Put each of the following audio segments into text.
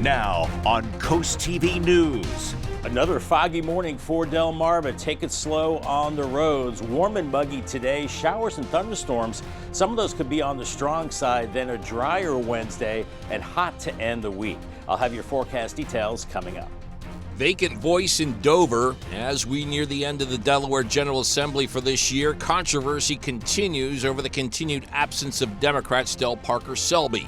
Now on CoastTV News. Another foggy morning for Delmarva. Take it slow on the roads. Warm and muggy today. Showers and thunderstorms. Some of those could be on the strong side. Then a drier Wednesday and hot to end the week. I'll have your forecast details coming up. Vacant voice in Dover. As we near the end of the Delaware General Assembly for this year, controversy continues over the continued absence of Democrat Del Parker Selby.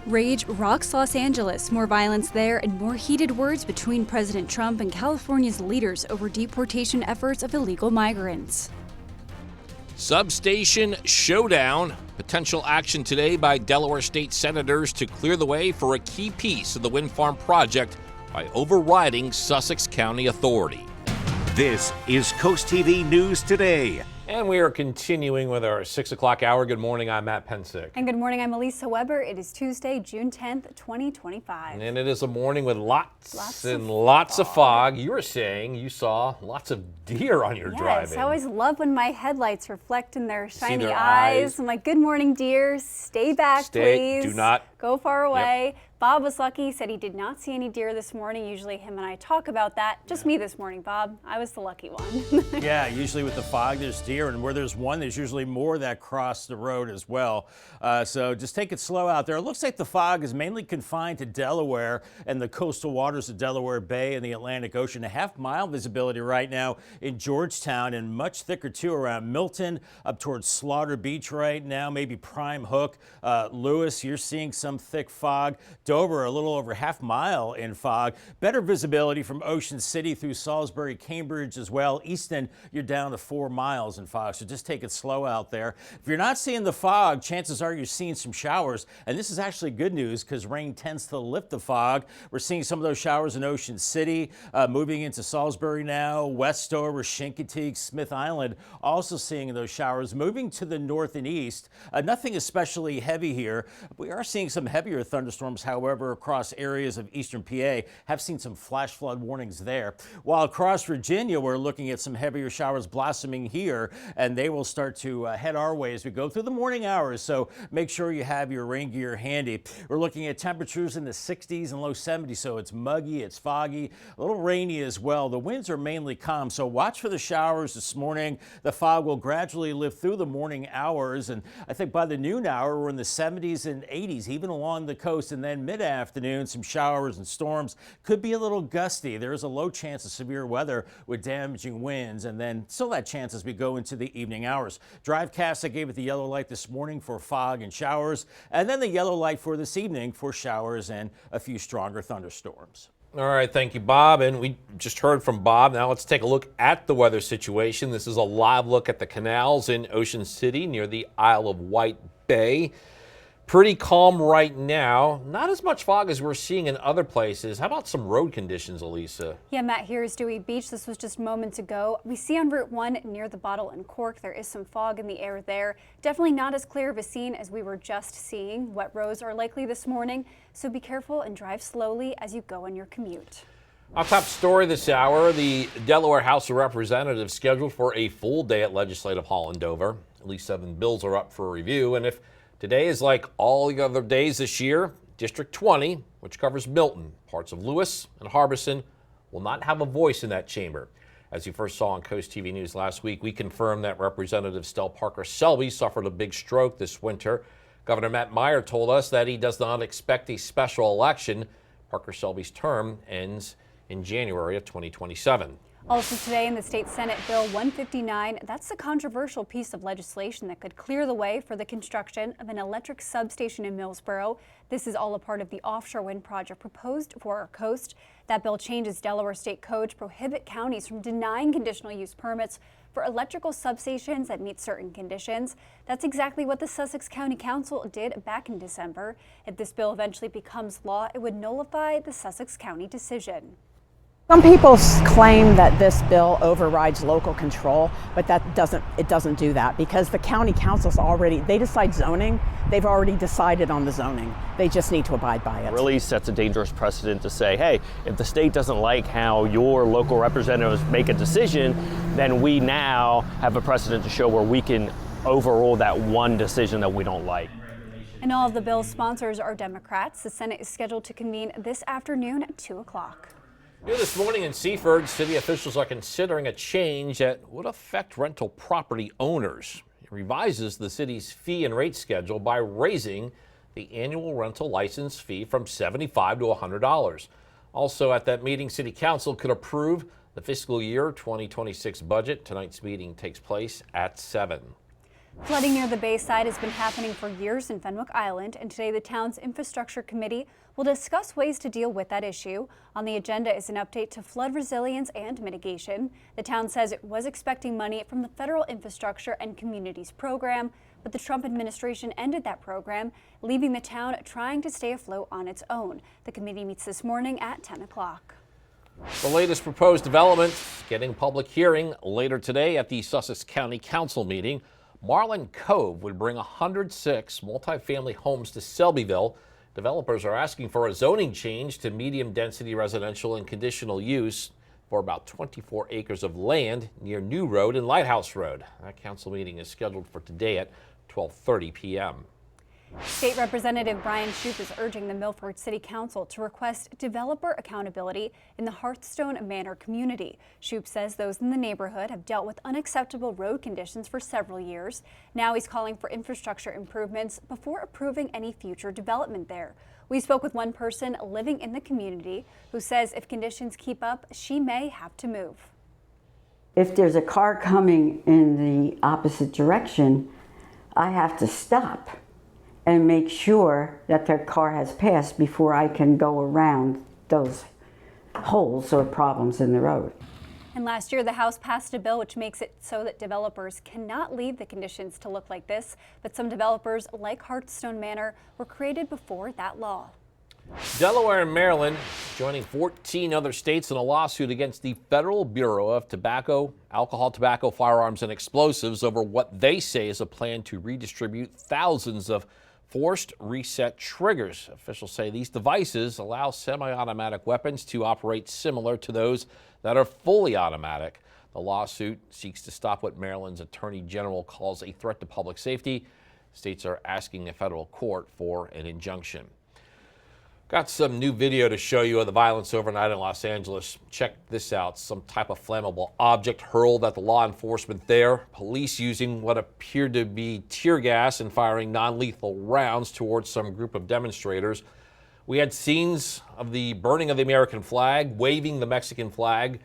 Rage rocks Los Angeles. More violence there and more heated words between President Trump and California's leaders over deportation efforts of illegal migrants. Substation showdown. Potential action today by Delaware state senators to clear the way for a key piece of the wind farm project by overriding Sussex County authority. This is CoastTV News Today. And we are continuing with our 6 o'clock hour. Good morning, I'm Matt Pensick. And good morning, I'm Elisa Weber. It is Tuesday, June 10th, 2025. And it is a morning with lots of fog. You were saying you saw lots of deer on your driving. Yes, I always love when my headlights reflect in their shiny eyes. I'm like, good morning, deer. Stay back, please. Do not go far away. Yep. Bob was lucky. He said he did not see any deer this morning. Usually him and I talk about that. Just me this morning, Bob. I was the lucky one. Yeah, usually with the fog, there's deer, and where there's one, there's usually more that cross the road as well. So just take it slow out there. It looks like the fog is mainly confined to Delaware and the coastal waters of Delaware Bay and the Atlantic Ocean. A half-mile visibility right now in Georgetown, and much thicker, too, around Milton, up towards Slaughter Beach right now, maybe Prime Hook. Lewis, you're seeing some thick fog. Dover, a little over half-mile in fog. Better visibility from Ocean City through Salisbury, Cambridge as well. Easton, you're down to 4 miles in fog, so just take it slow out there. If you're not seeing the fog, chances are you're seeing some showers, and this is actually good news because rain tends to lift the fog. We're seeing some of those showers in Ocean City, moving into Salisbury now, Westover, Chincoteague, Smith Island, also seeing those showers. Moving to the north and east, nothing especially heavy here. We are seeing some heavier thunderstorms, however, across areas of eastern PA. Have seen some flash flood warnings there. While across Virginia, we're looking at some heavier showers blossoming here, and they will start to head our way as we go through the morning hours. So make sure you have your rain gear handy. We're looking at temperatures in the 60s and low 70s, so it's muggy, it's foggy, a little rainy as well. The winds are mainly calm, so watch for the showers this morning. The fog will gradually lift through the morning hours, and I think by the noon hour, we're in the 70s and 80s, even along the coast, and then mid-afternoon, some showers and storms. Could be a little gusty. There is a low chance of severe weather with damaging winds, and then still that chance as we go into the evening hours. Drivecast, I gave it the yellow light this morning for fog and showers, and then the yellow light for this evening for showers and a few stronger thunderstorms. All right, thank you, Bob. And we just heard from Bob. Now let's take a look at the weather situation. This is a live look at the canals in Ocean City near the Isle of Wight Bay. Pretty calm right now. Not as much fog as we're seeing in other places. How about some road conditions, Elisa? Yeah, Matt, here is Dewey Beach. This was just moments ago. We see on Route 1 near the Bottle and Cork, there is some fog in the air there. Definitely not as clear of a scene as we were just seeing. Wet roads are likely this morning, so be careful and drive slowly as you go on your commute. Our top story this hour, the Delaware House of Representatives scheduled for a full day at Legislative Hall in Dover. At least 7 bills are up for review, and if today is like all the other days this year, District 20, which covers Milton, parts of Lewis, and Harbison, will not have a voice in that chamber. As you first saw on CoastTV News last week, we confirmed that Representative Del Parker Selby suffered a big stroke this winter. Governor Matt Meyer told us that he does not expect a special election. Parker Selby's term ends in January of 2027. Also today in the state Senate, Bill 159, that's a controversial piece of legislation that could clear the way for the construction of an electric substation in Millsboro. This is all a part of the offshore wind project proposed for our coast. That bill changes Delaware state code to prohibit counties from denying conditional use permits for electrical substations that meet certain conditions. That's exactly what the Sussex County Council did back in December. If this bill eventually becomes law, it would nullify the Sussex County decision. Some people claim that this bill overrides local control, but it doesn't do that because the county council's they decide zoning. They've already decided on the zoning. They just need to abide by it. Really sets a dangerous precedent to say, hey, if the state doesn't like how your local representatives make a decision, then we now have a precedent to show where we can overrule that one decision that we don't like. And all of the bill's sponsors are Democrats. The Senate is scheduled to convene this afternoon at 2 o'clock. New this morning in Seaford, city officials are considering a change that would affect rental property owners. It revises the city's fee and rate schedule by raising the annual rental license fee from $75 to $100. Also at that meeting, City Council could approve the fiscal year 2026 budget. Tonight's meeting takes place at 7. Flooding near the Bayside has been happening for years in Fenwick Island, and today the town's infrastructure committee will discuss ways to deal with that issue. On the agenda is an update to flood resilience and mitigation. The town says it was expecting money from the Federal Infrastructure and Communities program, but the Trump administration ended that program, leaving the town trying to stay afloat on its own. The committee meets this morning at 10 o'clock. The latest proposed development getting a public hearing later today at the Sussex County Council meeting. Marlin Cove would bring 106 multifamily homes to Selbyville. Developers are asking for a zoning change to medium-density residential and conditional use for about 24 acres of land near New Road and Lighthouse Road. That council meeting is scheduled for today at 12:30 p.m. State Representative Brian Shoup is urging the Milford City Council to request developer accountability in the Hearthstone Manor community. Shoup says those in the neighborhood have dealt with unacceptable road conditions for several years. Now he's calling for infrastructure improvements before approving any future development there. We spoke with one person living in the community who says if conditions keep up, she may have to move. If there's a car coming in the opposite direction, I have to stop and make sure that their car has passed before I can go around those holes or problems in the road. And last year, the House passed a bill which makes it so that developers cannot leave the conditions to look like this. But some developers, like Hearthstone Manor, were created before that law. Delaware and Maryland joining 14 other states in a lawsuit against the Federal Bureau of Alcohol, Tobacco, Firearms, and Explosives over what they say is a plan to redistribute thousands of forced reset triggers. Officials say these devices allow semi-automatic weapons to operate similar to those that are fully automatic. The lawsuit seeks to stop what Maryland's Attorney General calls a threat to public safety. States are asking a federal court for an injunction. Got some new video to show you of the violence overnight in Los Angeles. Check this out. Some type of flammable object hurled at the law enforcement there. Police using what appeared to be tear gas and firing non-lethal rounds towards some group of demonstrators. We had scenes of the burning of the American flag, waving the Mexican flag.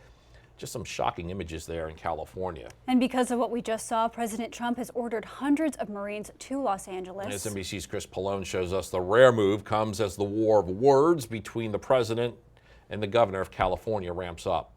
Just some shocking images there in California. And because of what we just saw, President Trump has ordered hundreds of Marines to Los Angeles. As NBC's Chris Pallone shows us, the rare move comes as the war of words between the president and the governor of California ramps up.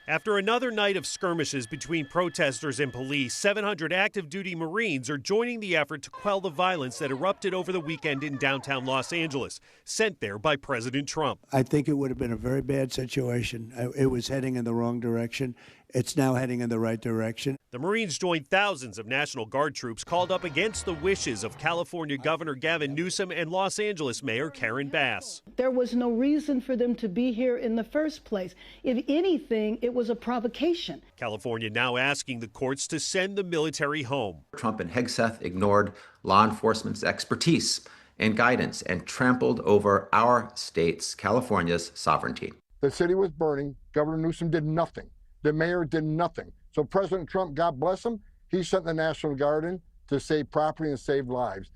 After another night of skirmishes between protesters and police, 700 active duty Marines are joining the effort to quell the violence that erupted over the weekend in downtown Los Angeles, sent there by President Trump. I think it would have been a very bad situation. It was heading in the wrong direction. It's now heading in the right direction. The Marines joined thousands of National Guard troops called up against the wishes of California Governor Gavin Newsom and Los Angeles Mayor Karen Bass. There was no reason for them to be here in the first place. If anything, it was a provocation. California now asking the courts to send the military home. Trump and Hegseth ignored law enforcement's expertise and guidance and trampled over our state's, California's, sovereignty. The city was burning. Governor Newsom did nothing. The mayor did nothing. So President Trump, God bless him, he sent the National Guard in to save property and save lives.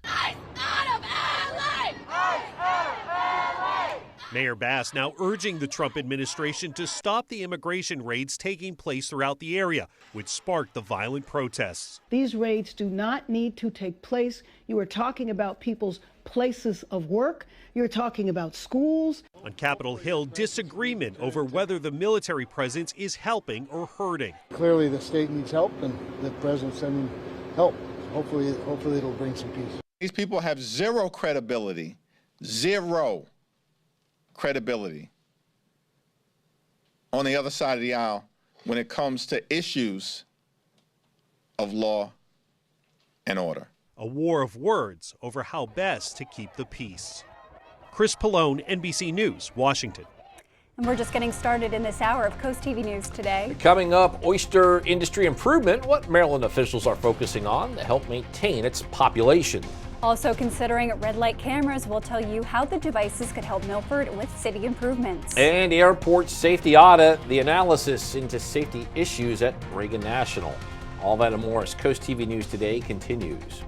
Mayor Bass now urging the Trump administration to stop the immigration raids taking place throughout the area, which sparked the violent protests. These raids do not need to take place. You are talking about people's places of work. You're talking about schools. On Capitol Hill, disagreement over whether the military presence is helping or hurting. Clearly the state needs help, and the president's sending help. Hopefully it'll bring some peace. These people have zero credibility on the other side of the aisle when it comes to issues of law and order. A war of words over how best to keep the peace. Chris Pallone, NBC News, Washington. And we're just getting started in this hour of Coast TV News today. Coming up, oyster industry improvement, what Maryland officials are focusing on to help maintain its population. Also considering red light cameras, we'll tell you how the devices could help Milford with city improvements. And airport safety audit, the analysis into safety issues at Reagan National. All that and more as Coast TV News Today continues.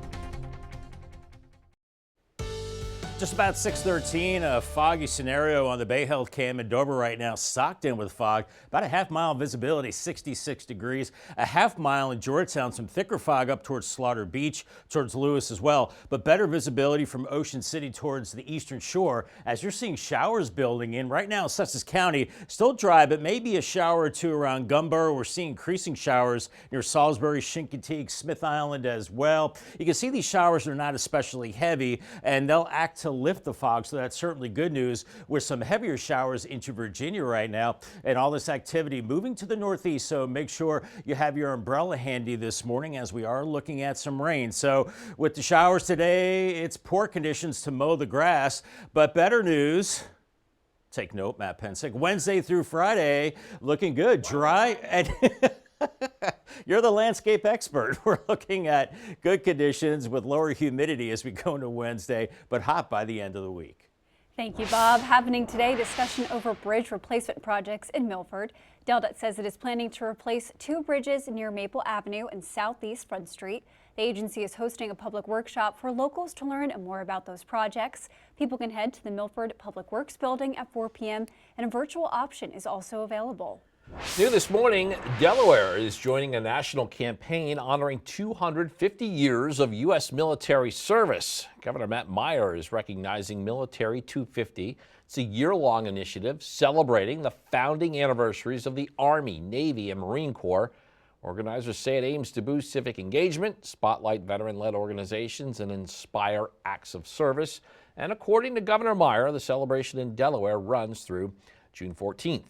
Just about 6:13, a foggy scenario on the Bay Health Cam in Dover right now, socked in with fog. About a half-mile visibility, 66 degrees. A half-mile in Georgetown, some thicker fog up towards Slaughter Beach, towards Lewis as well. But better visibility from Ocean City towards the eastern shore as you're seeing showers building in. Right now, Sussex County, still dry, but maybe a shower or two around Gumboro. We're seeing increasing showers near Salisbury, Chincoteague, Smith Island as well. You can see these showers are not especially heavy, and they'll act to lift the fog, so that's certainly good news with some heavier showers into Virginia right now and all this activity moving to the northeast. So make sure you have your umbrella handy this morning as we are looking at some rain. So with the showers today, it's poor conditions to mow the grass, but better news. Take note, Matt Pensick. Wednesday through Friday, looking good, dry and you're the landscape expert. We're looking at good conditions with lower humidity as we go into Wednesday, but hot by the end of the week. Thank you, Bob. Happening today, discussion over bridge replacement projects in Milford. DelDOT says it is planning to replace 2 bridges near Maple Avenue and Southeast Front Street. The agency is hosting a public workshop for locals to learn more about those projects. People can head to the Milford Public Works building at 4 p.m. and a virtual option is also available. New this morning, Delaware is joining a national campaign honoring 250 years of U.S. military service. Governor Matt Meyer is recognizing Military 250. It's a year-long initiative celebrating the founding anniversaries of the Army, Navy, and Marine Corps. Organizers say it aims to boost civic engagement, spotlight veteran-led organizations, and inspire acts of service. And according to Governor Meyer, the celebration in Delaware runs through June 14th.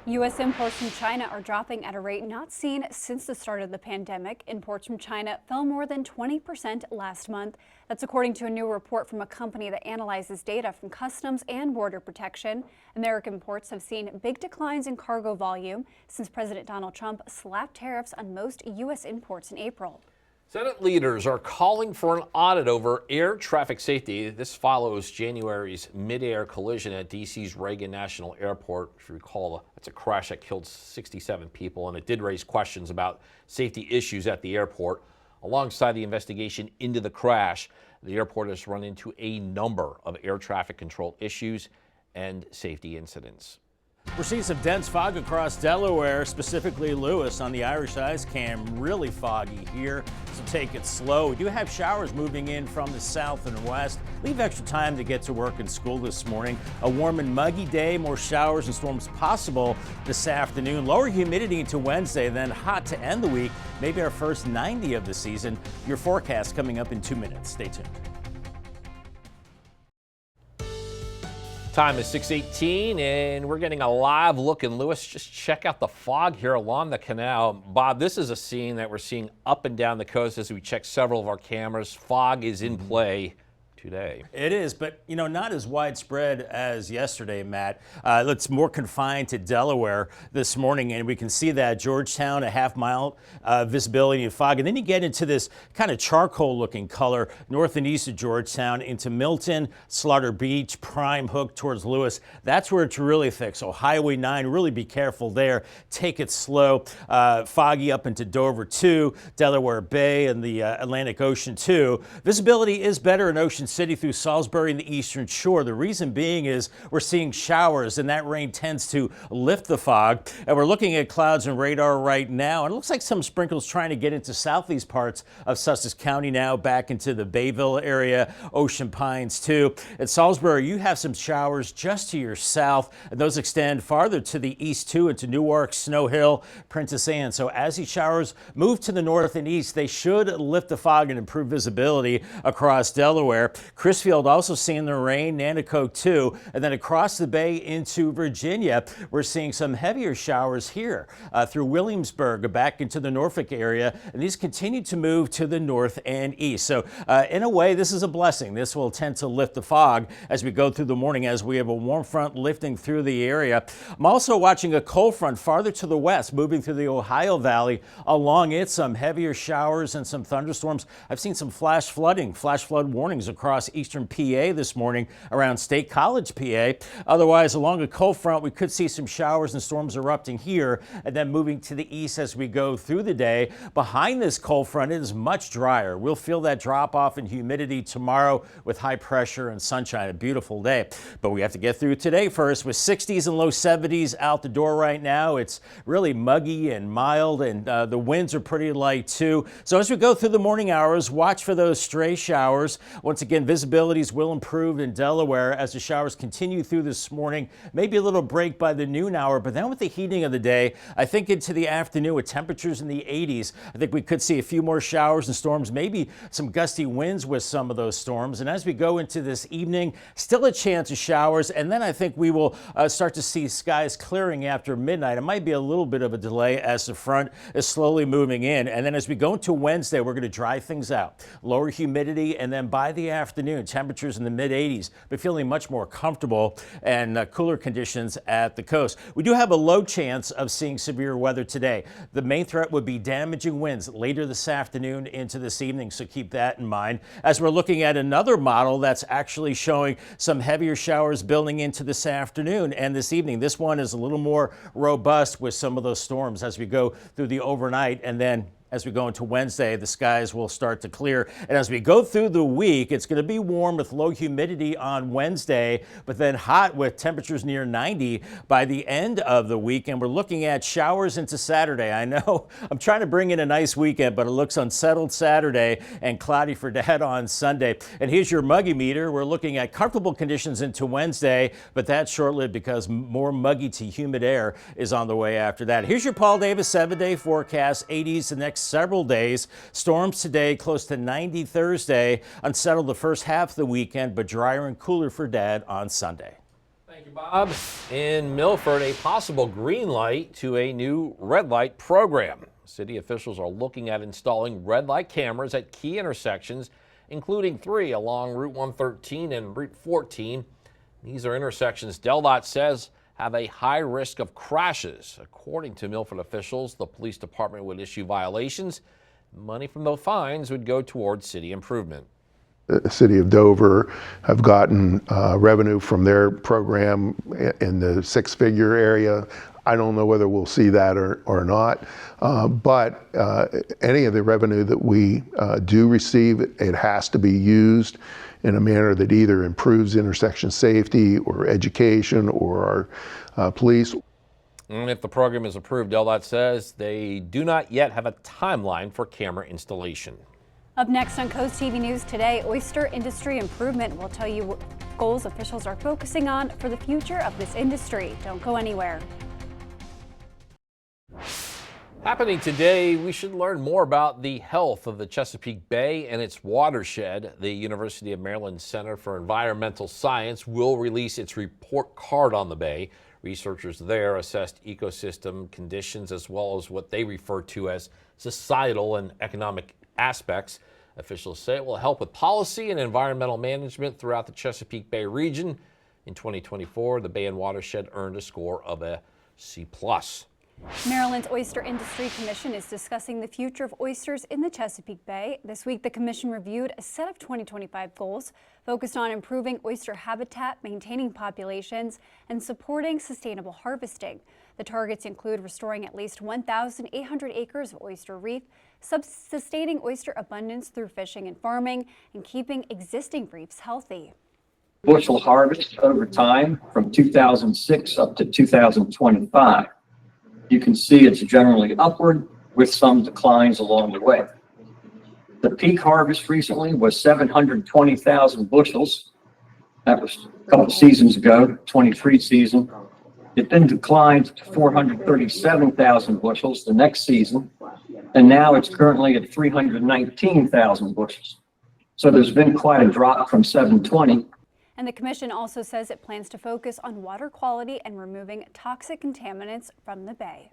U.S. imports from China are dropping at a rate not seen since the start of the pandemic. Imports from China fell more than 20% last month. That's according to a new report from a company that analyzes data from Customs and Border Protection. American ports have seen big declines in cargo volume since President Donald Trump slapped tariffs on most U.S. imports in April. Senate leaders are calling for an audit over air traffic safety. This follows January's mid-air collision at D.C.'s Reagan National Airport. If you recall, it's a crash that killed 67 people, and it did raise questions about safety issues at the airport. Alongside the investigation into the crash, the airport has run into a number of air traffic control issues and safety incidents. We're seeing some dense fog across Delaware, specifically Lewis on the Irish Ice Cam. Really foggy here, so take it slow. We do have showers moving in from the south and west. Leave extra time to get to work and school this morning. A warm and muggy day, more showers and storms possible this afternoon. Lower humidity into Wednesday, then hot to end the week. Maybe our first 90 of the season. Your forecast coming up in 2 minutes. Stay tuned. Time is 6:18, and we're getting a live look in Lewis. Just check out the fog here along the canal. Bob, this is a scene that we're seeing up and down the coast as we check several of our cameras. Fog is in play today. It is, but not as widespread as yesterday, Matt. It's more confined to Delaware this morning, and we can see that Georgetown, a half-mile visibility of fog, and then you get into this kind of charcoal-looking color north and east of Georgetown into Milton, Slaughter Beach, Prime Hook towards Lewis. That's where it's really thick. So Highway 9, really be careful there. Take it slow. Foggy up into Dover too, Delaware Bay and the Atlantic Ocean too. Visibility is better in Ocean City through Salisbury and the eastern shore. The reason being is we're seeing showers, and that rain tends to lift the fog. And we're looking at clouds and radar right now, and it looks like some sprinkles trying to get into southeast parts of Sussex County now, back into the Bayville area, Ocean Pines too. At Salisbury, you have some showers just to your south, and those extend farther to the east too, into Newark, Snow Hill, Princess Anne. So as these showers move to the north and east, they should lift the fog and improve visibility across Delaware. Crisfield also seeing the rain, Nanticoke too, and then across the bay into Virginia, we're seeing some heavier showers here through Williamsburg, back into the Norfolk area, and these continue to move to the north and east. So in a way, this is a blessing. This will tend to lift the fog as we go through the morning, as we have a warm front lifting through the area. I'm also watching a cold front farther to the west, moving through the Ohio Valley. Along it, some heavier showers and some thunderstorms. I've seen some flash flood warnings across eastern PA this morning around State College, PA. Otherwise, along a cold front, we could see some showers and storms erupting here and then moving to the east as we go through the day. Behind this cold front, it is much drier. We'll feel that drop off in humidity tomorrow with high pressure and sunshine. A beautiful day. But we have to get through today first with 60s and low 70s out the door right now. It's really muggy and mild, and the winds are pretty light too. So as we go through the morning hours, watch for those stray showers. Once again, visibilities will improve in Delaware as the showers continue through this morning. Maybe a little break by the noon hour, but then with the heating of the day, I think into the afternoon with temperatures in the 80s, I think we could see a few more showers and storms, maybe some gusty winds with some of those storms. And as we go into this evening, still a chance of showers, and then I think we will start to see skies clearing after midnight. It might be a little bit of a delay as the front is slowly moving in. And then as we go into Wednesday, we're going to dry things out. Lower humidity, and then by the afternoon, temperatures in the mid-80s, but feeling much more comfortable and cooler conditions at the coast. We do have a low chance of seeing severe weather today. The main threat would be damaging winds later this afternoon into this evening, so keep that in mind. As we're looking at another model that's actually showing some heavier showers building into this afternoon and this evening. This one is a little more robust with some of those storms as we go through the overnight, and then as we go into Wednesday, the skies will start to clear. And as we go through the week, it's going to be warm with low humidity on Wednesday, but then hot with temperatures near 90 by the end of the week. And we're looking at showers into Saturday. I know I'm trying to bring in a nice weekend, but it looks unsettled Saturday and cloudy for Dad on Sunday. And here's your muggy meter. We're looking at comfortable conditions into Wednesday, but that's short-lived because more muggy to humid air is on the way after that. Here's your Paul Davis 7-day forecast. 80s the next several days. Storms today, close to 90 Thursday. Unsettled the first half of the weekend, but drier and cooler for Dad on Sunday. Thank you, Bob. In Milford, a possible green light to a new red light program. City officials are looking at installing red light cameras at key intersections, including 3 along Route 113 and Route 14. These are intersections DelDOT says have a high risk of crashes. According to Milford officials, the police department would issue violations. Money from those fines would go towards city improvement. The city of Dover have gotten revenue from their program in the 6-figure area. I don't know whether we'll see that or not, but any of the revenue that we do receive, it has to be used in a manner that either improves intersection safety or education or our police. And if the program is approved, DelDOT says they do not yet have a timeline for camera installation. Up next on Coast TV News today, oyster industry improvement. We'll tell you what goals officials are focusing on for the future of this industry. Don't go anywhere. Happening today, we should learn more about the health of the Chesapeake Bay and its watershed. The University of Maryland Center for Environmental Science will release its report card on the bay. Researchers there assessed ecosystem conditions as well as what they refer to as societal and economic aspects. Officials say it will help with policy and environmental management throughout the Chesapeake Bay region. In 2024, the Bay and Watershed earned a score of a C+. Maryland's Oyster Industry Commission is discussing the future of oysters in the Chesapeake Bay. This week, the commission reviewed a set of 2025 goals focused on improving oyster habitat, maintaining populations, and supporting sustainable harvesting. The targets include restoring at least 1,800 acres of oyster reef, sustaining oyster abundance through fishing and farming, and keeping existing reefs healthy. Bushel harvest over time from 2006 up to 2025. You can see it's generally upward with some declines along the way. The peak harvest recently was 720,000 bushels. That was a couple of seasons ago, 23 season. It then declined to 437,000 bushels the next season, and now it's currently at 319,000 bushels. So there's been quite a drop from 720. And the commission also says it plans to focus on water quality and removing toxic contaminants from the bay.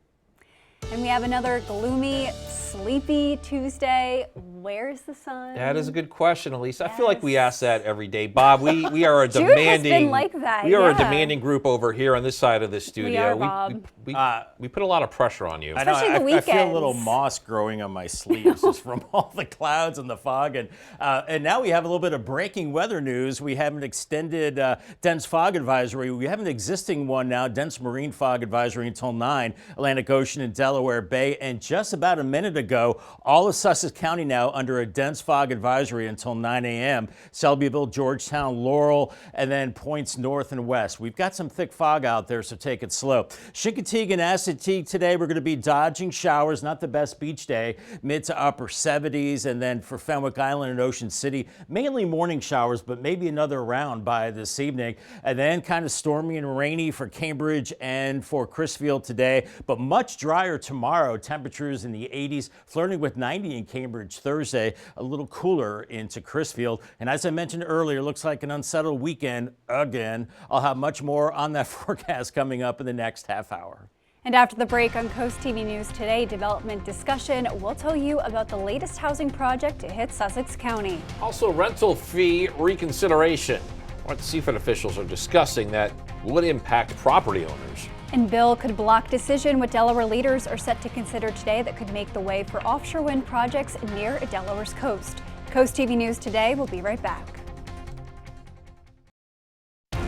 And we have another gloomy, sleepy Tuesday. Where's the sun? That is a good question, Elisa. Yes. I feel like we ask that every day. Bob, we are a June demanding. Has been like that, we are a demanding group over here on this side of the studio. We are, Bob. We put a lot of pressure on you. Especially I know, the weekends. I feel a little moss growing on my sleeves just from all the clouds and the fog. And now we have a little bit of breaking weather news. We have an extended dense fog advisory. We have an existing one now, dense marine fog advisory until 9, Atlantic Ocean and Delaware Bay. And just about a minute ago, all of Sussex County now under a dense fog advisory until 9 a.m. Shelbyville, Georgetown, Laurel, and then points north and west. We've got some thick fog out there, so take it slow. Chincoteague and Assateague today, we're going to be dodging showers, not the best beach day, mid to upper 70s. And then for Fenwick Island and Ocean City, mainly morning showers, but maybe another round by this evening. And then kind of stormy and rainy for Cambridge and for Crisfield today, but much drier tomorrow. Temperatures in the 80s, flirting with 90 in Cambridge Thursday, a little cooler into Crisfield. And as I mentioned earlier, looks like an unsettled weekend again. I'll have much more on that forecast coming up in the next half hour. And after the break on Coast TV News Today Development Discussion, we'll tell you about the latest housing project to hit Sussex County. Also, rental fee reconsideration. What Seaford officials are discussing that would impact property owners. And bill could block decision what Delaware leaders are set to consider today that could make the way for offshore wind projects near Delaware's coast. Coast TV News Today will be right back.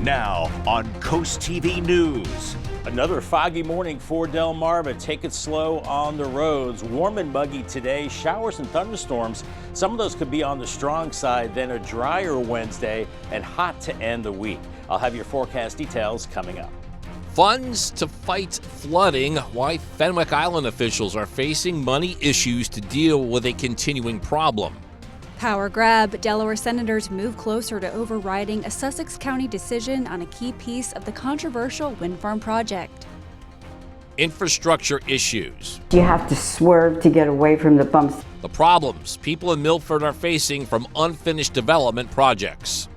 Now on Coast TV News. Another foggy morning for Delmarva. Take it slow on the roads. Warm and muggy today. Showers and thunderstorms. Some of those could be on the strong side. Then a drier Wednesday and hot to end the week. I'll have your forecast details coming up. Funds to fight flooding. Why Fenwick Island officials are facing money issues to deal with a continuing problem. Power grab. Delaware senators move closer to overriding a Sussex County decision on a key piece of the controversial wind farm project. Infrastructure issues. You have to swerve to get away from the bumps. The problems people in Milford are facing from unfinished development projects.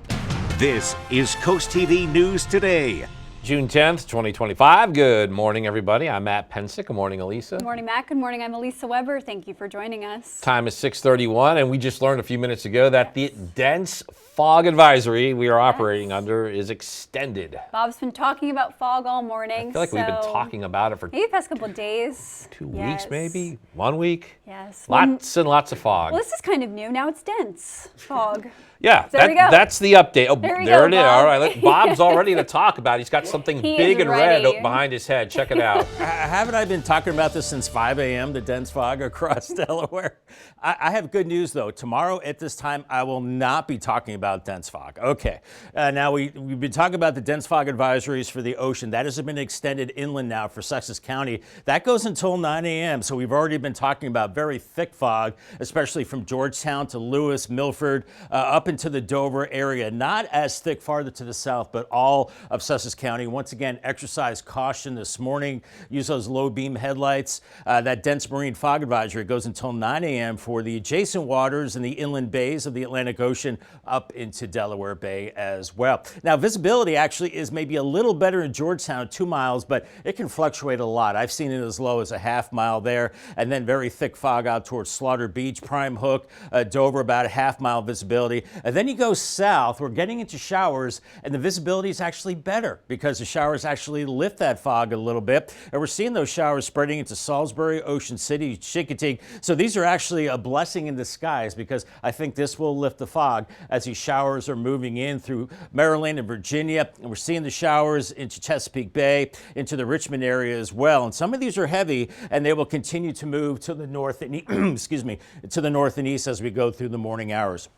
This is Coast TV News Today. June 10th, 2025. Good morning, everybody. I'm Matt Pensick. Good morning, Elisa. Good morning, Matt. Good morning. I'm Elisa Weber. Thank you for joining us. Time is 6:31, and we just learned a few minutes ago that the dense fog advisory we are operating under is extended. Bob's been talking about fog all morning. I feel like we've been talking about it for maybe the past couple of days. 2 weeks, maybe 1 week. Yes. Lots and lots of fog. Well, this is kind of new. Now it's dense fog. Yeah, so there we go. That's the update. Oh, there it go, is. Bob. All right, Bob's all ready to talk about it. He's got something big and red behind his head. Check it out. Haven't I been talking about this since 5 a.m., the dense fog across Delaware? I have good news, though. Tomorrow at this time, I will not be talking about dense fog. Okay. Now, we've been talking about the dense fog advisories for the ocean. That has been extended inland now for Sussex County. That goes until 9 a.m., so we've already been talking about very thick fog, especially from Georgetown to Lewis, Milford, up into the Dover area. Not as thick farther to the south, but all of Sussex County. Once again, exercise caution this morning. Use those low beam headlights. That dense marine fog advisory goes until 9 a.m. for the adjacent waters and the inland bays of the Atlantic Ocean up into Delaware Bay as well. Now, visibility actually is maybe a little better in Georgetown, 2 miles, but it can fluctuate a lot. I've seen it as low as a half mile there, and then very thick fog out towards Slaughter Beach, Prime Hook, Dover, about a half mile visibility. And then you go south, we're getting into showers, and the visibility is actually better because the showers actually lift that fog a little bit. And we're seeing those showers spreading into Salisbury, Ocean City, Chincoteague. So these are actually a blessing in disguise because I think this will lift the fog as these showers are moving in through Maryland and Virginia. And we're seeing the showers into Chesapeake Bay, into the Richmond area as well. And some of these are heavy, and they will continue to move to the north and to the north and east as we go through the morning hours.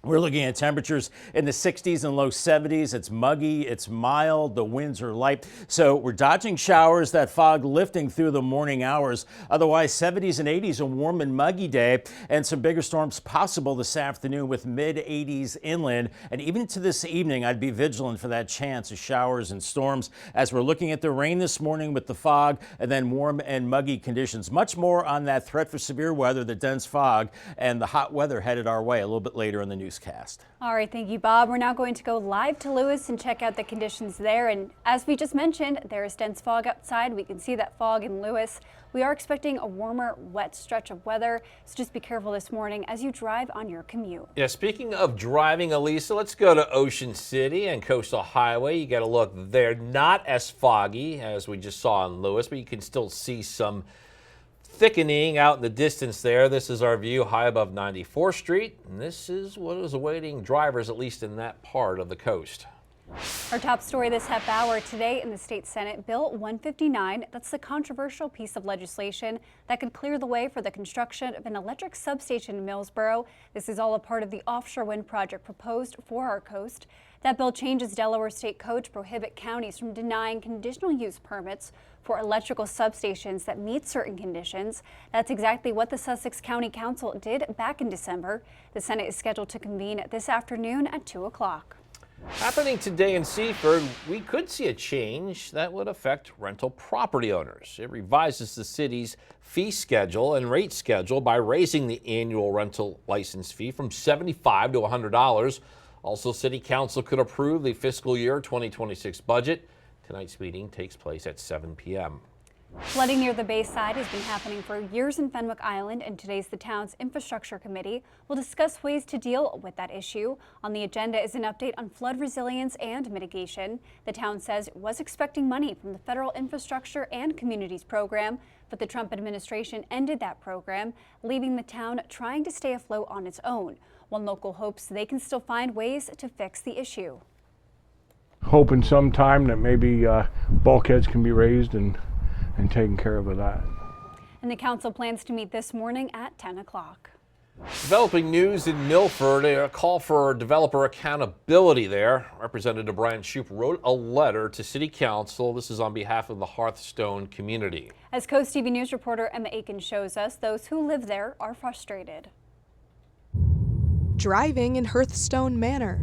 We're looking at temperatures in the 60s and low 70s. It's muggy, it's mild, the winds are light. So we're dodging showers, that fog lifting through the morning hours. Otherwise, 70s and 80s, a warm and muggy day, and some bigger storms possible this afternoon with mid-80s inland. And even to this evening, I'd be vigilant for that chance of showers and storms as we're looking at the rain this morning with the fog and then warm and muggy conditions. Much more on that threat for severe weather, the dense fog, and the hot weather headed our way a little bit later in the news. newscast. All right, thank you, Bob. We're now going to go live to Lewis and check out the conditions there. And as we just mentioned, there is dense fog outside. We can see that fog in Lewis. We are expecting a warmer, wet stretch of weather, so just be careful this morning as you drive on your commute. Yeah, speaking of driving, Elisa, let's go to Ocean City and Coastal Highway. You got a look there. Not as foggy as we just saw in Lewis, but you can still see some thickening out in the distance there. This is our view high above 94th Street, and this is what is awaiting drivers, at least in that part of the coast. Our top story this half hour today in the state Senate, Bill 159. That's the controversial piece of legislation that could clear the way for the construction of an electric substation in Millsboro. This is all a part of the offshore wind project proposed for our coast. That bill changes Delaware state code to prohibit counties from denying conditional use permits for electrical substations that meet certain conditions. That's exactly what the Sussex County Council did back in December. The Senate is scheduled to convene this afternoon at 2 o'clock. Happening today in Seaford, we could see a change that would affect rental property owners. It revises the city's fee schedule and rate schedule by raising the annual rental license fee from $75 to $100. Also, City Council could approve the fiscal year 2026 budget. Tonight's meeting takes place at 7 p.m. Flooding near the Bayside has been happening for years in Fenwick Island, and today's the town's infrastructure committee will discuss ways to deal with that issue. On the agenda is an update on flood resilience and mitigation. The town says it was expecting money from the federal infrastructure and communities program, but the Trump administration ended that program, leaving the town trying to stay afloat on its own. One local hopes they can still find ways to fix the issue. Hoping sometime that maybe bulkheads can be raised and taken care of that. And the council plans to meet this morning at 10 o'clock. Developing news in Milford, a call for developer accountability there. Representative Brian Shoup wrote a letter to City Council. This is on behalf of the Hearthstone community. As CoastTV News reporter Emma Aiken shows us, those who live there are frustrated. Driving in Hearthstone Manor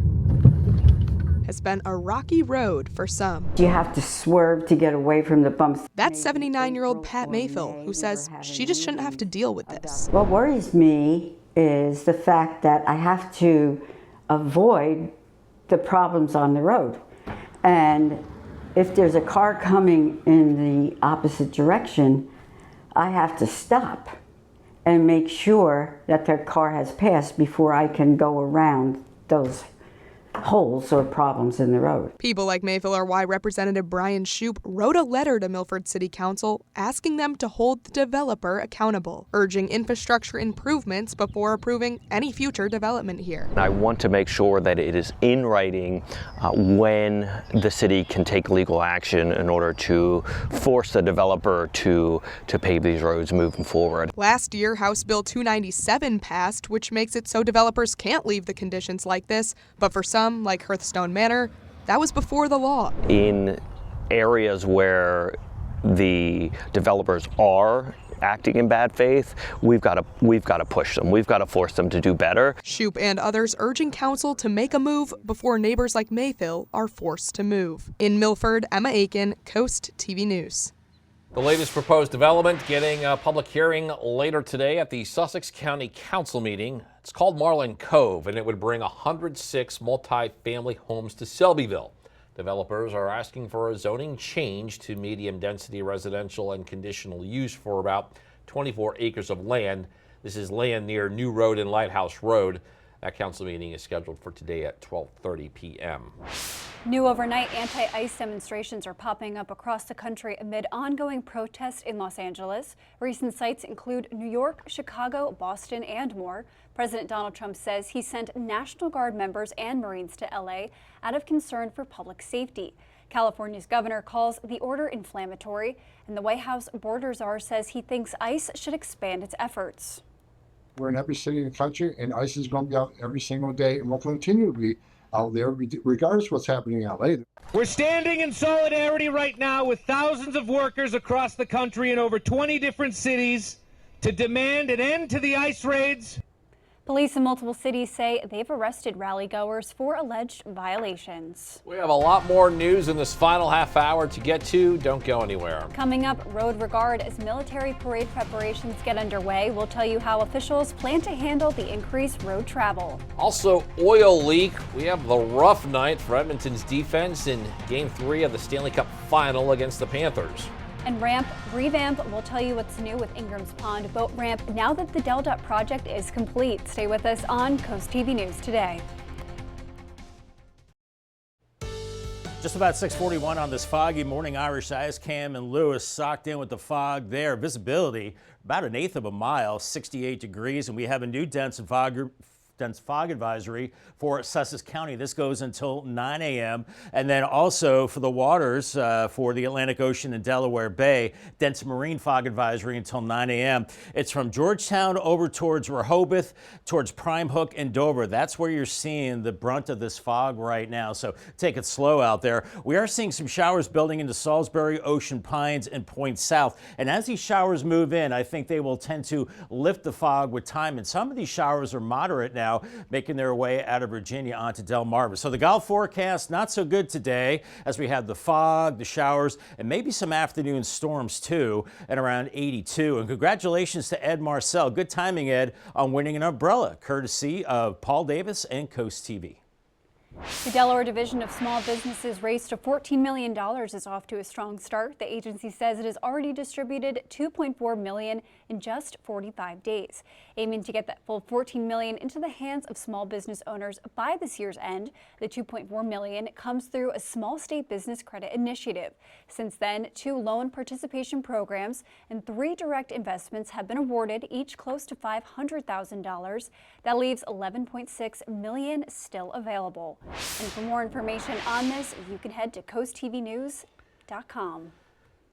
has been a rocky road for some. You have to swerve to get away from the bumps. That's 79-year-old Pat Mayfield, who says she just shouldn't have to deal with this. What worries me is the fact that I have to avoid the problems on the road. And if there's a car coming in the opposite direction, I have to stop and make sure that their car has passed before I can go around those holes or problems in the road. People like Mayfield are why Representative Brian Shoup wrote a letter to Milford City Council asking them to hold the developer accountable, urging infrastructure improvements before approving any future development here. I want to make sure that it is in writing when the city can take legal action in order to force the developer to pave these roads moving forward. Last year, House Bill 297 passed, which makes it so developers can't leave the conditions like this, but for some, like Hearthstone Manor, that was before the law. In areas where the developers are acting in bad faith, we've got to push them. We've got to force them to do better. Shoup and others urging council to make a move before neighbors like Mayfield are forced to move. In Milford, Emma Aiken, Coast TV News. The latest proposed development getting a public hearing later today at the Sussex County Council meeting. It's called Marlin Cove, and it would bring 106 multi-family homes to Selbyville. Developers are asking for a zoning change to medium-density residential and conditional use for about 24 acres of land. This is land near New Road and Lighthouse Road. That council meeting is scheduled for today at 12:30 p.m. New overnight anti-ICE demonstrations are popping up across the country amid ongoing protests in Los Angeles. Recent sites include New York, Chicago, Boston, and more. President Donald Trump says he sent National Guard members and Marines to LA out of concern for public safety. California's governor calls the order inflammatory, and the White House border czar says he thinks ICE should expand its efforts. We're in every city in the country, and ICE is going to be out every single day, and will continue to be out there, regardless of what's happening in LA. We're standing in solidarity right now with thousands of workers across the country in over 20 different cities to demand an end to the ICE raids. Police in multiple cities say they've arrested rally-goers for alleged violations. We have a lot more news in this final half hour to get to. Don't go anywhere. Coming up, road regard as military parade preparations get underway. We'll tell you how officials plan to handle the increased road travel. Also, oil leak. We have the rough night for Edmonton's defense in Game 3 of the Stanley Cup Final against the Panthers. And revamp, we'll tell you what's new with Ingram's Pond boat ramp now that the Del.Dup project is complete. Stay with us on Coast TV News Today. Just about 6:41 on this foggy morning. Irish Ice Cam and Lewis socked in with the fog there. Visibility about 1/8 of a mile, 68 degrees, and we have a new dense fog advisory for Sussex County. This goes until 9 a.m. And then also for the waters for the Atlantic Ocean and Delaware Bay, dense marine fog advisory until 9 a.m. It's from Georgetown over towards Rehoboth, towards Prime Hook and Dover. That's where you're seeing the brunt of this fog right now. So take it slow out there. We are seeing some showers building into Salisbury, Ocean Pines, and Point South. And as these showers move in, I think they will tend to lift the fog with time. And some of these showers are moderate now, making their way out of Virginia onto Delmarva. So the Gulf forecast, not so good today as we have the fog, the showers, and maybe some afternoon storms too at around 82. And congratulations to Ed Marcel. Good timing, Ed, on winning an umbrella, courtesy of Paul Davis and Coast TV. The Delaware Division of Small Businesses race to $14 million is off to a strong start. The agency says it has already distributed $2.4 million in just 45 days. Aiming to get that full $14 million into the hands of small business owners by this year's end, the $2.4 million comes through a small state business credit initiative. Since then, 2 loan participation programs and 3 direct investments have been awarded, each close to $500,000. That leaves $11.6 million still available. And for more information on this, you can head to coasttvnews.com.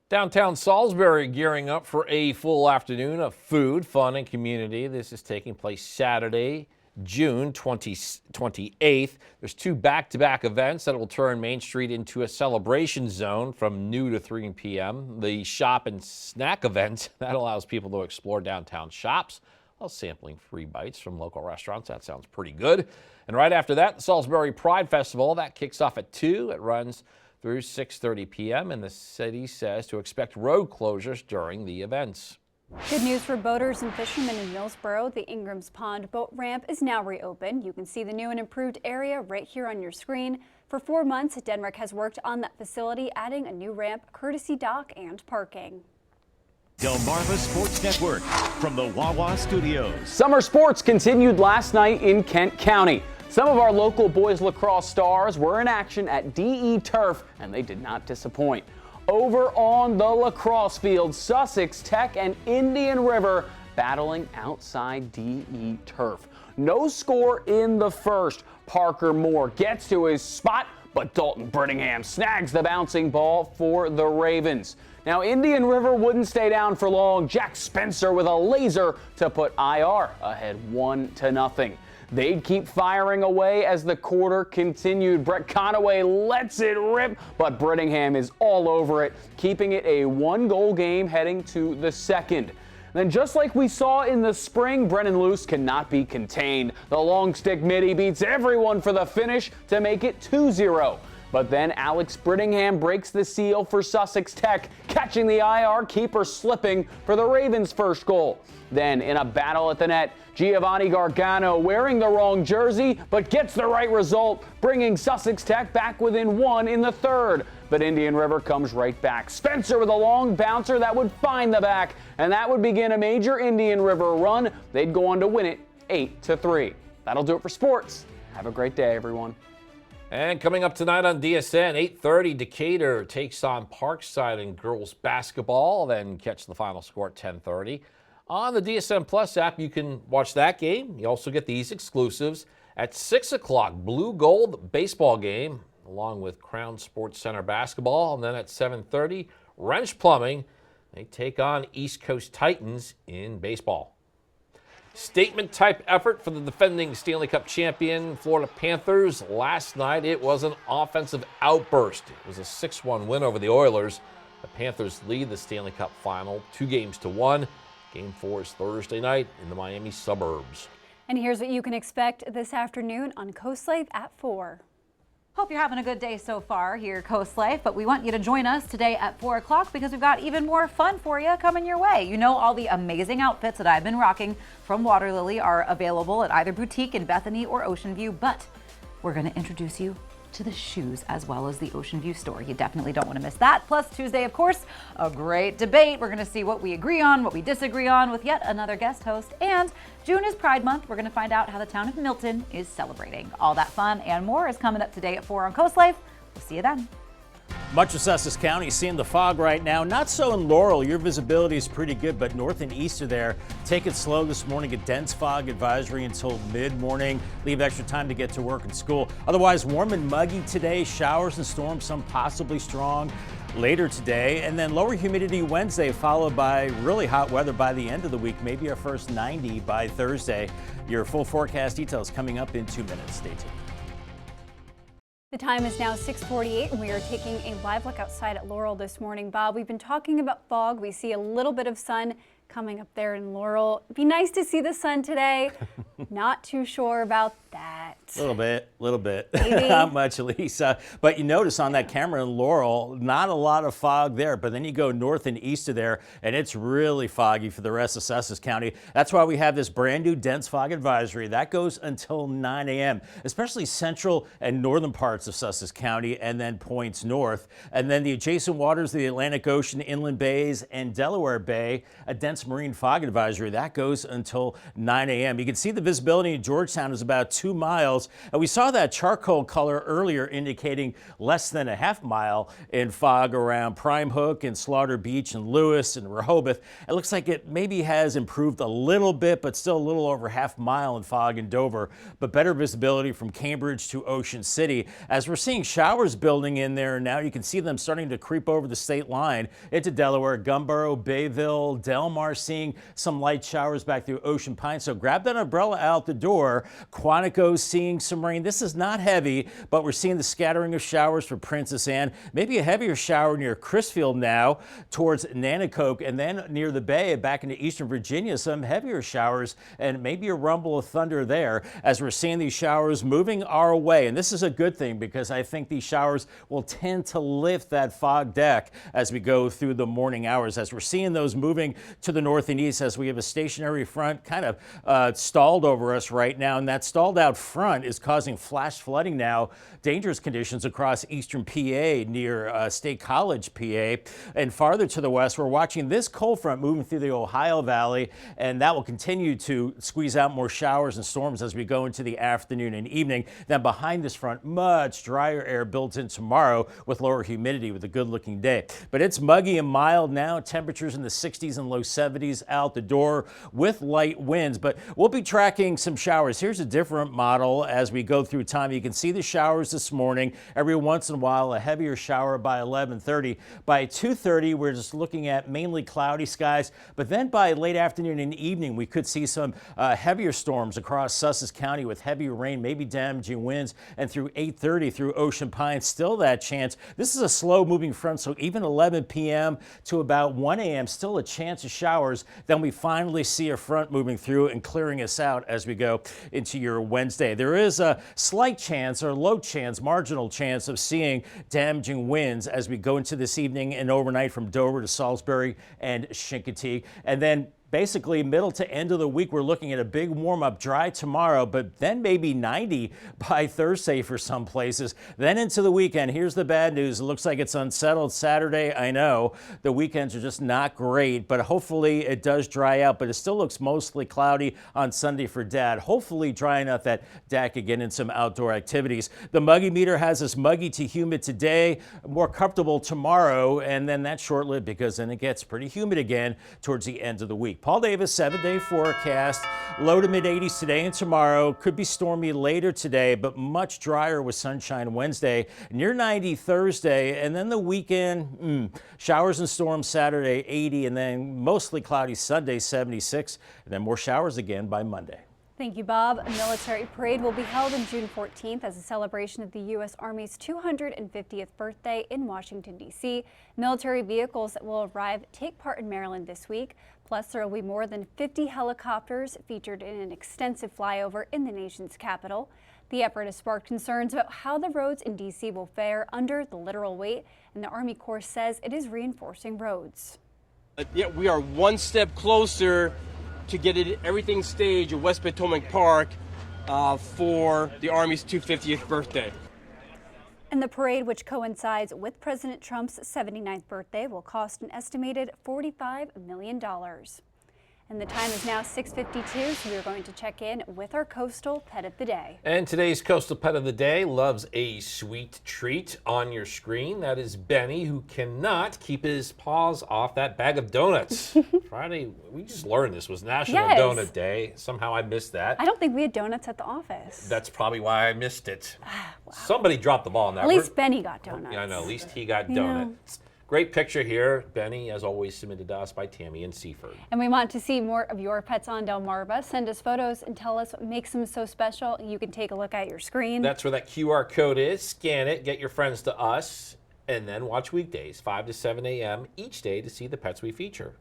Downtown Salisbury gearing up for a full afternoon of food, fun, and community. This is taking place Saturday, June 28th. There's 2 back-to-back events that will turn Main Street into a celebration zone from noon to 3 p.m. The shop and snack event that allows people to explore downtown shops while sampling free bites from local restaurants. That sounds pretty good. And right after that, the Salisbury Pride Festival, that kicks off at 2. It runs through 6:30 p.m. and the city says to expect road closures during the events. Good news for boaters and fishermen in Millsboro. The Ingram's Pond boat ramp is now reopened. You can see the new and improved area right here on your screen. For 4 months, Denmark has worked on that facility, adding a new ramp, courtesy dock, and parking. Delmarva Sports Network from the Wawa Studios. Summer sports continued last night in Kent County. Some of our local boys lacrosse stars were in action at DE Turf, and they did not disappoint. Over on the lacrosse field, Sussex Tech and Indian River battling outside DE Turf. No score in the first. Parker Moore gets to his spot, but Dalton Brittingham snags the bouncing ball for the Ravens. Now, Indian River wouldn't stay down for long. Jack Spencer with a laser to put IR ahead 1-0. They'd keep firing away as the quarter continued. Brett Conaway lets it rip, but Brittingham is all over it, keeping it a 1-goal game heading to the second. Then just like we saw in the spring, Brennan Luce cannot be contained. The long stick midi beats everyone for the finish to make it 2-0. But then Alex Brittingham breaks the seal for Sussex Tech, catching the IR keeper slipping for the Ravens' first goal. Then in a battle at the net, Giovanni Gargano wearing the wrong jersey, but gets the right result, bringing Sussex Tech back within 1 in the third. But Indian River comes right back. Spencer with a long bouncer that would find the back, and that would begin a major Indian River run. They'd go on to win it 8-3. That'll do it for sports. Have a great day, everyone. And coming up tonight on DSN, 8:30, Decatur takes on Parkside in girls basketball. Then catch the final score at 10:30. On the DSN Plus app, you can watch that game. You also get these exclusives. At 6 o'clock, Blue Gold baseball game, along with Crown Sports Center basketball. And then at 7:30, Wrench Plumbing. They take on East Coast Titans in baseball. Statement-type effort for the defending Stanley Cup champion Florida Panthers. Last night, it was an offensive outburst. It was a 6-1 win over the Oilers. The Panthers lead the Stanley Cup final 2-1. Game 4 is Thursday night in the Miami suburbs. And here's what you can expect this afternoon on Coast Life at 4. Hope you're having a good day so far here, Coast Life, but we want you to join us today at 4 o'clock because we've got even more fun for you coming your way. You know, all the amazing outfits that I've been rocking from Water Lily are available at either boutique in Bethany or Ocean View, but we're going to introduce you to the shoes as well as the Ocean View store. You definitely don't want to miss that. Plus Tuesday, of course, a great debate. We're going to see what we agree on, what we disagree on with yet another guest host. And June is Pride Month. We're going to find out how the town of Milton is celebrating. All that fun and more is coming up today at 4 on Coast Life. We'll see you then. Much of Sussex County seeing the fog right now. Not so in Laurel. Your visibility is pretty good, but north and east of there, take it slow this morning. A dense fog advisory until mid-morning. Leave extra time to get to work and school. Otherwise, warm and muggy today. Showers and storms, some possibly strong later today. And then lower humidity Wednesday, followed by really hot weather by the end of the week. Maybe our first 90 by Thursday. Your full forecast details coming up in 2 minutes. Stay tuned. The time is now 6:48 and we are taking a live look outside at Laurel this morning. Bob, we've been talking about fog. We see a little bit of sun coming up there in Laurel. It'd be nice to see the sun today. Not too sure about that. A little bit. Maybe. Not much, Lisa. But you notice on that camera in Laurel, not a lot of fog there. But then you go north and east of there, and it's really foggy for the rest of Sussex County. That's why we have this brand new dense fog advisory. That goes until 9 a.m., especially central and northern parts of Sussex County, and then points north. And then the adjacent waters of the Atlantic Ocean, inland bays, and Delaware Bay, a dense marine fog advisory. That goes until 9 a.m. You can see the visibility in Georgetown is about 2 miles. And we saw that charcoal color earlier indicating less than a half mile in fog around Prime Hook and Slaughter Beach and Lewis and Rehoboth. It looks like it maybe has improved a little bit, but still a little over half mile in fog in Dover. But better visibility from Cambridge to Ocean City. As we're seeing showers building in there now, you can see them starting to creep over the state line into Delaware, Gumboro, Bayville, Delmar, seeing some light showers back through Ocean Pines. So grab that umbrella out the door. Quantico seeing some rain. This is not heavy, but we're seeing the scattering of showers for Princess Anne. Maybe a heavier shower near Crisfield now towards Nanacoke, and then near the bay back into eastern Virginia, some heavier showers and maybe a rumble of thunder there as we're seeing these showers moving our way. And this is a good thing because I think these showers will tend to lift that fog deck as we go through the morning hours, as we're seeing those moving to the north and east as we have a stationary front kind of stalled over us right now. And that stalled out front is causing flash flooding now, dangerous conditions across eastern PA near State College, PA. And farther to the west, we're watching this cold front moving through the Ohio Valley, and that will continue to squeeze out more showers and storms as we go into the afternoon and evening. Then behind this front, much drier air built in tomorrow with lower humidity with a good looking day. But it's muggy and mild now, temperatures in the 60s and low 70s out the door with light winds, but we'll be tracking some showers. Here's a different model as we go through time. You can see the showers this morning. Every once in a while, a heavier shower by 11:30. By 2:30, we're just looking at mainly cloudy skies, but then by late afternoon and evening, we could see some heavier storms across Sussex County with heavier rain, maybe damaging winds, and through 8:30 through Ocean Pines, still that chance. This is a slow moving front, so even 11 p.m. to about 1 a.m., still a chance of showers. Then we finally see a front moving through and clearing us out as we go into your Wednesday. There is a slight chance or low chance, marginal chance of seeing damaging winds as we go into this evening and overnight from Dover to Salisbury and Chincoteague. And then basically middle to end of the week, we're looking at a big warm-up, dry tomorrow, but then maybe 90 by Thursday for some places. Then into the weekend, here's the bad news. It looks like it's unsettled Saturday. I know the weekends are just not great, but hopefully it does dry out, but it still looks mostly cloudy on Sunday for Dad. Hopefully dry enough that Dad could get in some outdoor activities. The muggy meter has us muggy to humid today, more comfortable tomorrow, and then that's short-lived because then it gets pretty humid again towards the end of the week. Paul Davis, 7-day forecast. Low to mid 80s today and tomorrow. Could be stormy later today, but much drier with sunshine Wednesday. Near 90 Thursday, and then the weekend, showers and storms Saturday, 80, and then mostly cloudy Sunday, 76, and then more showers again by Monday. Thank you, Bob. A military parade will be held on June 14th as a celebration of the U.S. Army's 250th birthday in Washington, D.C. Military vehicles that will arrive take part in Maryland this week. Plus, there will be more than 50 helicopters featured in an extensive flyover in the nation's capital. The effort has sparked concerns about how the roads in D.C. will fare under the literal weight, and the Army Corps says it is reinforcing roads. Yeah, we are one step closer to get everything staged at West Potomac Park for the Army's 250th birthday. And the parade, which coincides with President Trump's 79th birthday, will cost an estimated $45 million. And the time is now 6:52, so we're going to check in with our coastal pet of the day. And today's coastal pet of the day loves a sweet treat on your screen. That is Benny, who cannot keep his paws off that bag of donuts. Friday, we just learned this was National Donut Day. Somehow I missed that. I don't think we had donuts at the office. That's probably why I missed it. Wow. Somebody dropped the ball on that. At least Benny got donuts. Yeah, I know. At least he got donuts. Great picture here. Benny, as always, submitted to us by Tammy and Seaford. And we want to see more of your pets on Delmarva. Send us photos and tell us what makes them so special. You can take a look at your screen. That's where that QR code is. Scan it, get your friends to us, and then watch weekdays, 5 to 7 a.m. each day to see the pets we feature.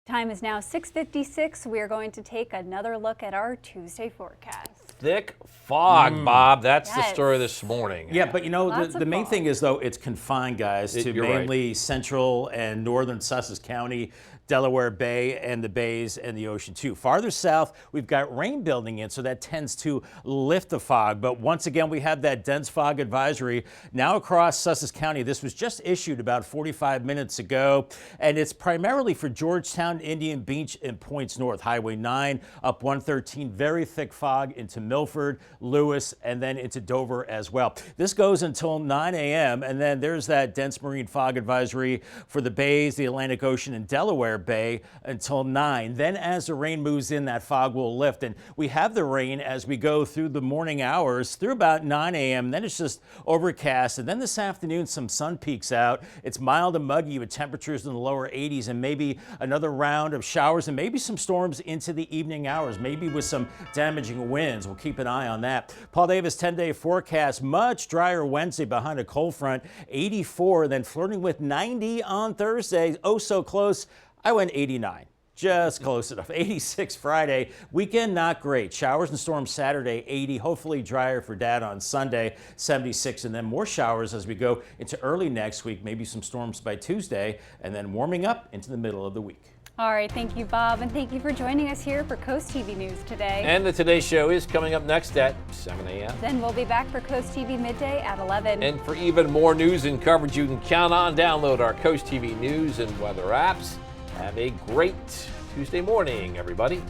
Time is now 6:56. We are going to take another look at our Tuesday forecast. Thick fog, Bob. That's the story this morning. Yeah, but you know, the main thing is, though, it's confined, guys, to mainly central and northern Sussex County, Delaware Bay, and the bays and the ocean, too. Farther south, we've got rain building in, so that tends to lift the fog. But once again, we have that dense fog advisory now across Sussex County. This was just issued about 45 minutes ago, and it's primarily for Georgetown, Indian Beach, and points north. Highway 9 up 113, very thick fog into Milford, Lewis, and then into Dover as well. This goes until 9 a.m., and then there's that dense marine fog advisory for the bays, the Atlantic Ocean, and Delaware Bay until 9. Then as the rain moves in, that fog will lift, and we have the rain as we go through the morning hours through about 9 a.m. Then it's just overcast, and then this afternoon some sun peeks out. It's mild and muggy with temperatures in the lower 80s, and maybe another round of showers and maybe some storms into the evening hours, maybe with some damaging winds. We'll keep an eye on that. Paul Davis 10-day forecast, much drier Wednesday behind a cold front, 84, then flirting with 90 on Thursday. Oh, so close. I went 89. Just close enough. 86 Friday. Weekend, not great. Showers and storms Saturday, 80. Hopefully drier for Dad on Sunday, 76. And then more showers as we go into early next week. Maybe some storms by Tuesday. And then warming up into the middle of the week. All right. Thank you, Bob. And thank you for joining us here for Coast TV News today. And the Today Show is coming up next at 7 a.m. Then we'll be back for Coast TV Midday at 11. And for even more news and coverage you can count on, download our Coast TV News and weather apps. Have a great Tuesday morning, everybody.